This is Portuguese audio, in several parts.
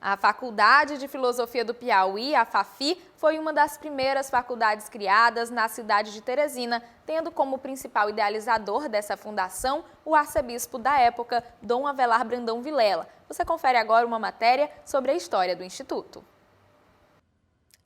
A Faculdade de Filosofia do Piauí, a FAFI, foi uma das primeiras faculdades criadas na cidade de Teresina, tendo como principal idealizador dessa fundação o arcebispo da época, Dom Avelar Brandão Vilela. Você confere agora uma matéria sobre a história do Instituto.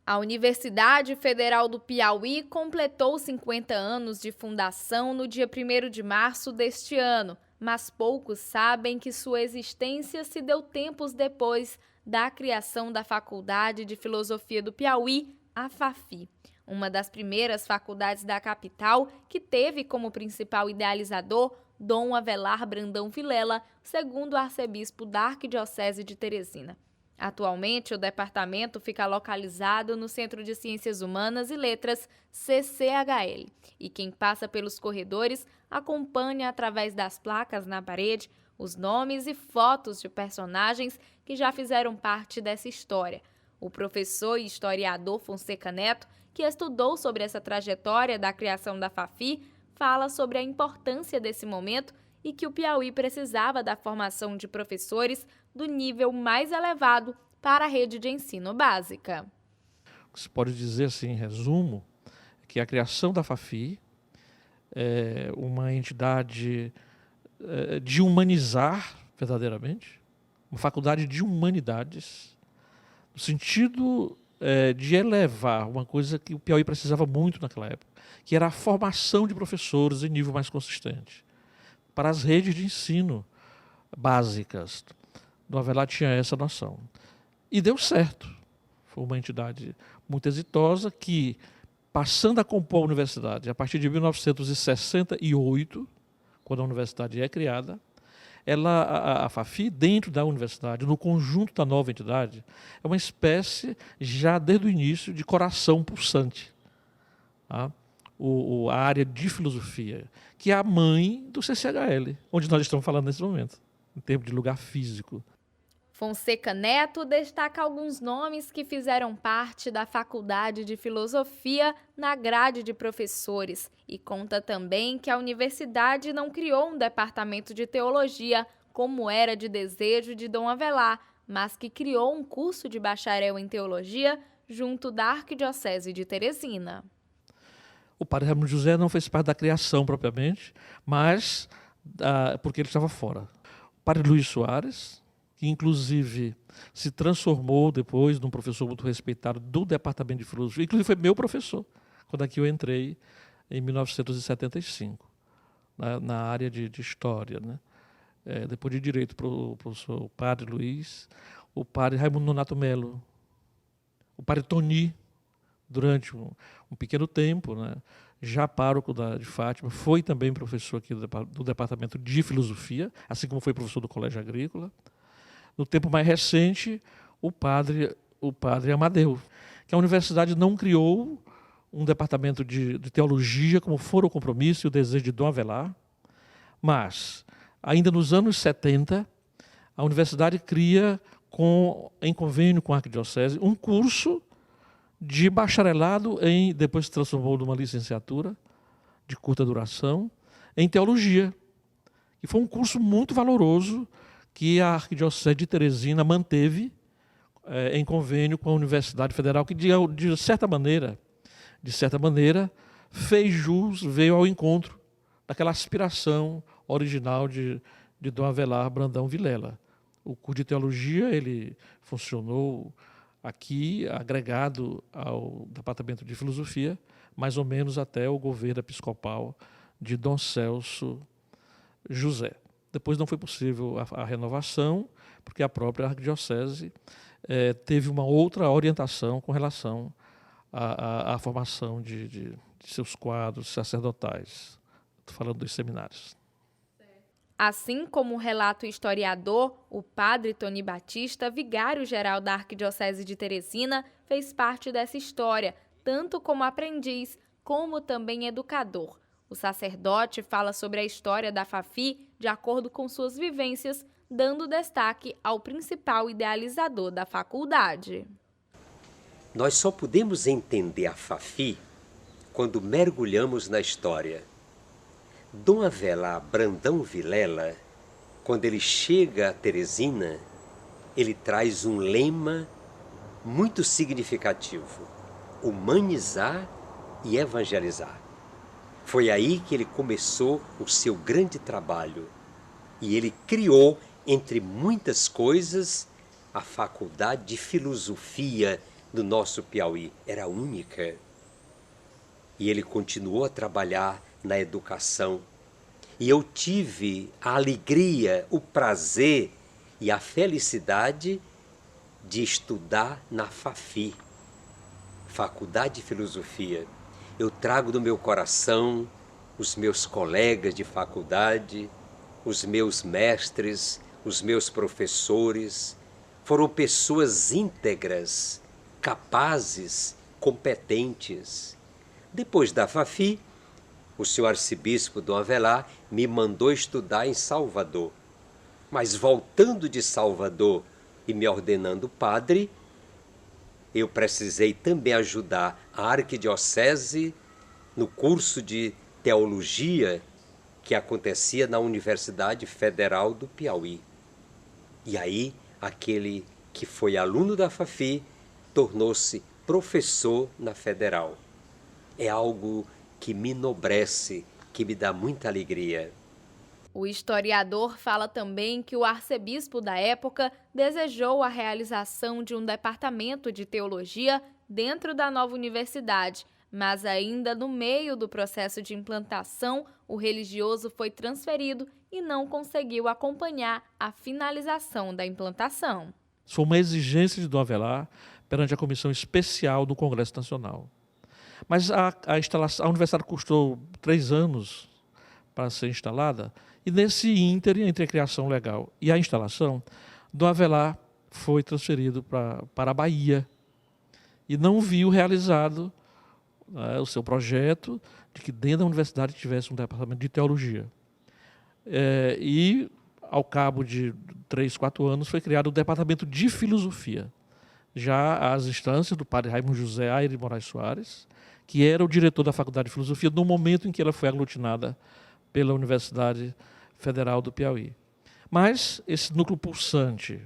A Universidade Federal do Piauí completou 50 anos de fundação no dia 1º de março deste ano, mas poucos sabem que sua existência se deu tempos depois da criação da Faculdade de Filosofia do Piauí, a FAFI, uma das primeiras faculdades da capital que teve como principal idealizador Dom Avelar Brandão Vilela, segundo arcebispo da Arquidiocese de Teresina. Atualmente, o departamento fica localizado no Centro de Ciências Humanas e Letras, CCHL, e quem passa pelos corredores acompanha através das placas na parede os nomes e fotos de personagens que já fizeram parte dessa história. O professor e historiador Fonseca Neto, que estudou sobre essa trajetória da criação da FAFI, fala sobre a importância desse momento e que o Piauí precisava da formação de professores do nível mais elevado para a rede de ensino básica. Se pode dizer assim, em resumo, que a criação da FAFI é uma entidade de humanizar verdadeiramente, uma faculdade de humanidades, no sentido de elevar uma coisa que o Piauí precisava muito naquela época, que era a formação de professores em nível mais consistente, para as redes de ensino básicas. Dom Avelar tinha essa noção. E deu certo. Foi uma entidade muito exitosa que, passando a compor a universidade, a partir de 1968, quando a universidade é criada, a FAFI, dentro da universidade, no conjunto da nova entidade, é uma espécie, já desde o início, de coração pulsante. Tá? A área de filosofia, que é a mãe do CCHL, onde nós estamos falando nesse momento, em termos de lugar físico. Fonseca Neto destaca alguns nomes que fizeram parte da Faculdade de Filosofia na grade de professores e conta também que a universidade não criou um departamento de teologia, como era de desejo de Dom Avelar, mas que criou um curso de bacharel em teologia junto da Arquidiocese de Teresina. O padre Raimundo José não fez parte da criação propriamente, mas porque ele estava fora. O padre Luiz Soares, que inclusive se transformou depois num professor muito respeitado do Departamento de Filosofia, inclusive foi meu professor, quando aqui eu entrei em 1975, na área de História. Né? Depois de Direito para o professor padre Luiz, o padre Raimundo Nonato Melo, o padre Toni, durante um pequeno tempo, né? Já pároco de Fátima, foi também professor aqui do Departamento de Filosofia, assim como foi professor do Colégio Agrícola. No tempo mais recente, o padre Amadeu, que a universidade não criou um departamento de teologia, como fora o compromisso e o desejo de Dom Avelar, mas, ainda nos anos 70, a universidade cria, em convênio com a Arquidiocese, um curso de bacharelado depois se transformou numa licenciatura de curta duração, em teologia. E foi um curso muito valoroso, que a Arquidiocese de Teresina manteve em convênio com a Universidade Federal, que de certa maneira, fez jus, veio ao encontro daquela aspiração original de Dom Avelar Brandão Vilela. O curso de teologia ele funcionou aqui, agregado ao Departamento de Filosofia, mais ou menos até o governo episcopal de Dom Celso José. Depois não foi possível a renovação, porque a própria Arquidiocese teve uma outra orientação com relação à formação de seus quadros sacerdotais. Estou falando dos seminários. Assim como o relata o historiador, o padre Toni Batista, vigário-geral da Arquidiocese de Teresina, fez parte dessa história, tanto como aprendiz, como também educador. O sacerdote fala sobre a história da FAFI de acordo com suas vivências, dando destaque ao principal idealizador da faculdade. Nós só podemos entender a FAFI quando mergulhamos na história. Dom Avelar Brandão Vilela, quando ele chega a Teresina, ele traz um lema muito significativo: humanizar e evangelizar. Foi aí que ele começou o seu grande trabalho. E ele criou, entre muitas coisas, a Faculdade de Filosofia do nosso Piauí. Era única. E ele continuou a trabalhar na educação. E eu tive a alegria, o prazer e a felicidade de estudar na FAFI, Faculdade de Filosofia. Eu trago do meu coração os meus colegas de faculdade, os meus mestres, os meus professores. Foram pessoas íntegras, capazes, competentes. Depois da FAFI, o senhor arcebispo Dom Avelar me mandou estudar em Salvador. Mas voltando de Salvador e me ordenando padre, eu precisei também ajudar a arquidiocese no curso de teologia que acontecia na Universidade Federal do Piauí. E aí, aquele que foi aluno da FAFI tornou-se professor na Federal. É algo que me enobrece, que me dá muita alegria. O historiador fala também que o arcebispo da época desejou a realização de um departamento de teologia dentro da nova universidade, mas ainda no meio do processo de implantação, o religioso foi transferido e não conseguiu acompanhar a finalização da implantação. Foi uma exigência de Dom Avelar perante a comissão especial do Congresso Nacional. Mas a universidade custou 3 anos para ser instalada, e nesse ínterim, entre a criação legal e a instalação, Dom Avelar foi transferido para a Bahia e não viu realizado o seu projeto de que dentro da universidade tivesse um departamento de teologia. E, ao cabo de 3, 4 anos, foi criado o departamento de filosofia, já às instâncias do padre Raimundo José Aire de Moraes Soares, que era o diretor da Faculdade de Filosofia no momento em que ela foi aglutinada pela Universidade Federal do Piauí. Mas esse núcleo pulsante,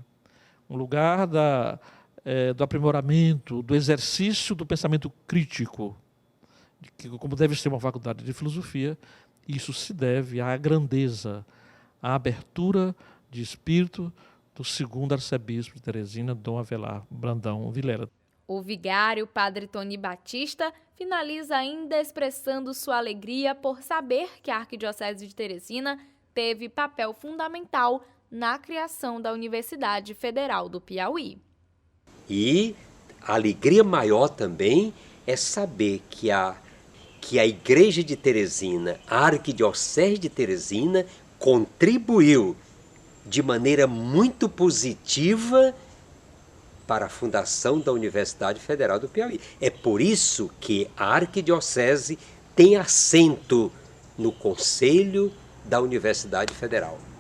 um lugar do aprimoramento, do exercício do pensamento crítico, como deve ser uma faculdade de filosofia, isso se deve à grandeza, à abertura de espírito do segundo arcebispo de Teresina, Dom Avelar Brandão Vilela. O vigário, padre Tony Batista, finaliza ainda expressando sua alegria por saber que a Arquidiocese de Teresina teve papel fundamental na criação da Universidade Federal do Piauí. E a alegria maior também é saber que a Igreja de Teresina, a Arquidiocese de Teresina, contribuiu de maneira muito positiva para a fundação da Universidade Federal do Piauí. É por isso que a Arquidiocese tem assento no Conselho da Universidade Federal.